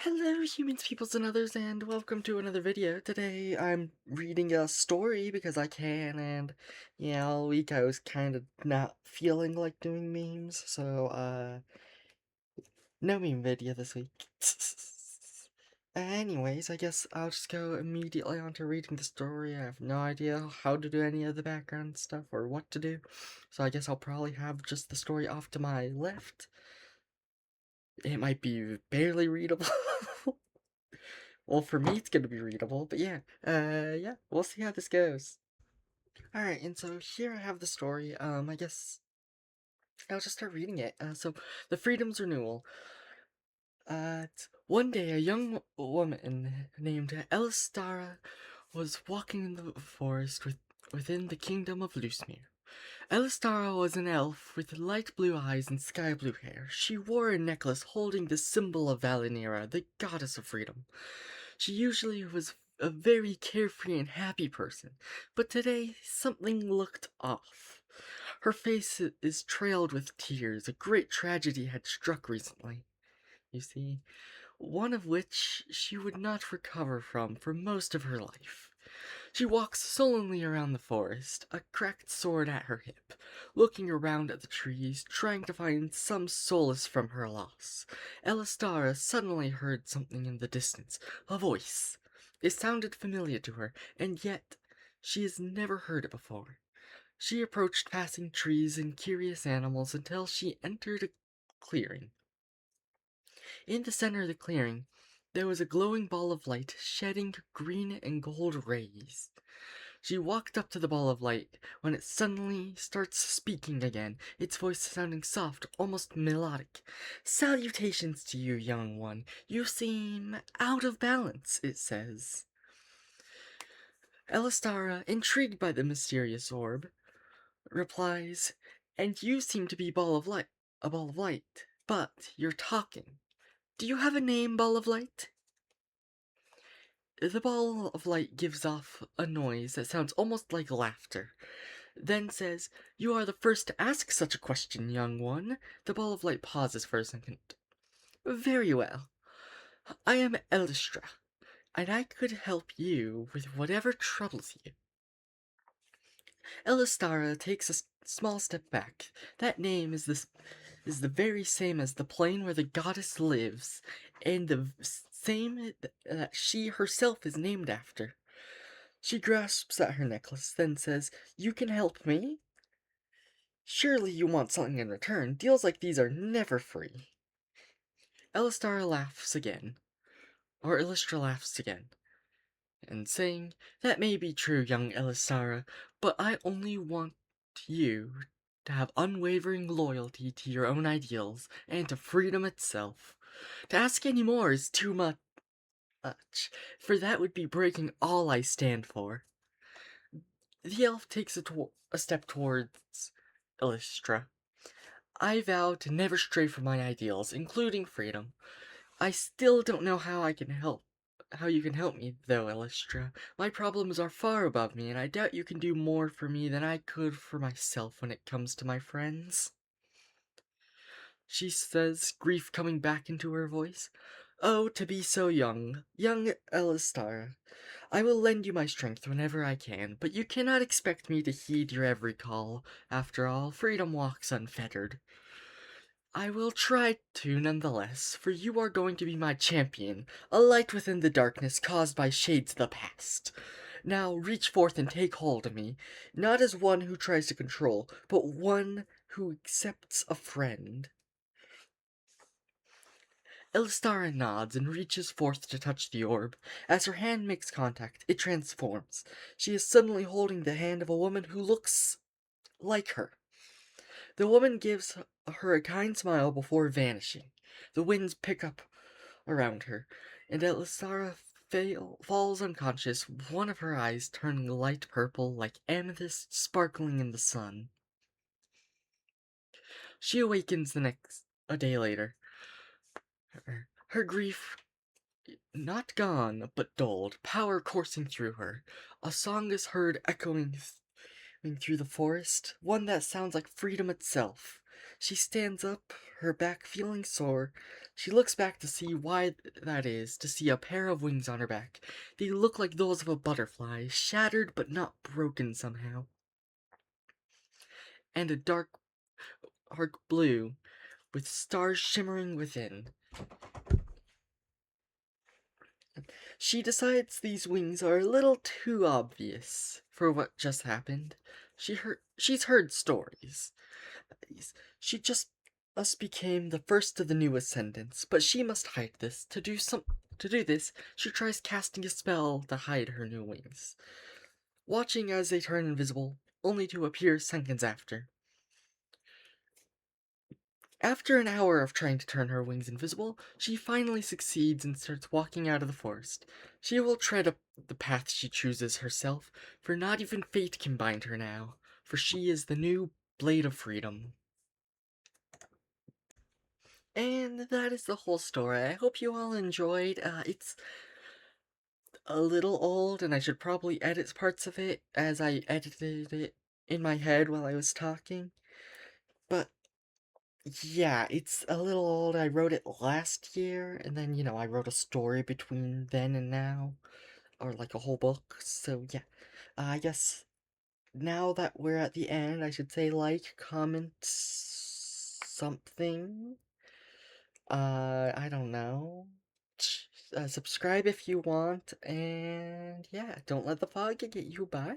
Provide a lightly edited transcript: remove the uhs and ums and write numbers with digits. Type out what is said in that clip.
Hello, humans, peoples, and others, and welcome to another video. Today, I'm reading a story because I can, and yeah, all week I was kind of not feeling like doing memes, so, no meme video this week. Anyways, I guess I'll just go immediately on to reading the story. I have no idea how to do any of the background stuff or what to do, so I guess I'll probably have just the story off to my left. It might be barely readable. Well, for me, it's gonna be readable, but yeah, we'll see how this goes. Alright, and so here I have the story. I guess I'll just start reading it. So, The Freedom's Renewal. One day, a young woman named Elistara was walking in the forest within the kingdom of Loosemere. Elistara was an elf with light blue eyes and sky blue hair. She wore a necklace holding the symbol of Valinira, the goddess of freedom. She usually was a very carefree and happy person, but today something looked off. Her face is trailed with tears. A great tragedy had struck recently, you see, one of which she would not recover from for most of her life. She walks sullenly around the forest, a cracked sword at her hip, looking around at the trees, trying to find some solace from her loss. Elistara suddenly heard something in the distance, a voice. It sounded familiar to her, and yet she has never heard it before. She approached passing trees and curious animals until she entered a clearing. In the center of the clearing, there was a glowing ball of light shedding green and gold rays. She walked up to the ball of light when it suddenly starts speaking again, its voice sounding soft, almost melodic. "Salutations to you, young one. You seem out of balance," it says. Elistara, intrigued by the mysterious orb, replies, "And you seem to be a ball of light, but you're talking. Do you have a name, ball of light?" The ball of light gives off a noise that sounds almost like laughter, then says, "You are the first to ask such a question, young one." The ball of light pauses for a second. "Very well. I am Elistra, and I could help you with whatever troubles you." Elistara takes a small step back. That name is the very same as the plane where the goddess lives, and the same that she herself is named after. She grasps at her necklace, then says, "You can help me? Surely you want something in return. Deals like these are never free." Elistara laughs again, or Illustra laughs again, and saying, "That may be true, young Elistara, but I only want you to have unwavering loyalty to your own ideals and to freedom itself. To ask any more is too much, for that would be breaking all I stand for." The elf takes a step towards Illustra. "I vow to never stray from my ideals, including freedom. I still don't know how you can help me, though, Illustra. My problems are far above me, and I doubt you can do more for me than I could for myself when it comes to my friends." She says, grief coming back into her voice. "Oh, to be so young, young Elistara. I will lend you my strength whenever I can, but you cannot expect me to heed your every call. After all, freedom walks unfettered. I will try to nonetheless, for you are going to be my champion, a light within the darkness caused by shades of the past. Now reach forth and take hold of me, not as one who tries to control, but one who accepts a friend." Elistara nods and reaches forth to touch the orb. As her hand makes contact, it transforms. She is suddenly holding the hand of a woman who looks like her. The woman gives her a kind smile before vanishing. The winds pick up around her, and Elisara falls unconscious, one of her eyes turning light purple like amethyst sparkling in the sun. She awakens a day later. Her grief not gone, but dulled, power coursing through her. A song is heard echoing through the forest, one that sounds like freedom itself. She stands up, her back feeling sore. She looks back to see why that is, to see a pair of wings on her back. They look like those of a butterfly, shattered but not broken somehow. And a dark blue, with stars shimmering within. She decides these wings are a little too obvious for what just happened. She's heard stories. She just became the first of the new ascendants, but she must hide this. To do this, she tries casting a spell to hide her new wings, watching as they turn invisible, only to appear seconds after. After an hour of trying to turn her wings invisible, she finally succeeds and starts walking out of the forest. She will tread up the path she chooses herself, for not even fate can bind her now, for she is the new Blade of Freedom. And that is the whole story. I hope you all enjoyed. It's a little old, and I should probably edit parts of it as I edited it in my head while I was talking. But yeah, it's a little old. I wrote it last year, and then, I wrote a story between then and now, or like a whole book. So yeah, I guess now that we're at the end, I should say like, comment, something. I don't know. Subscribe if you want, and yeah, don't let the fog get you. Bye.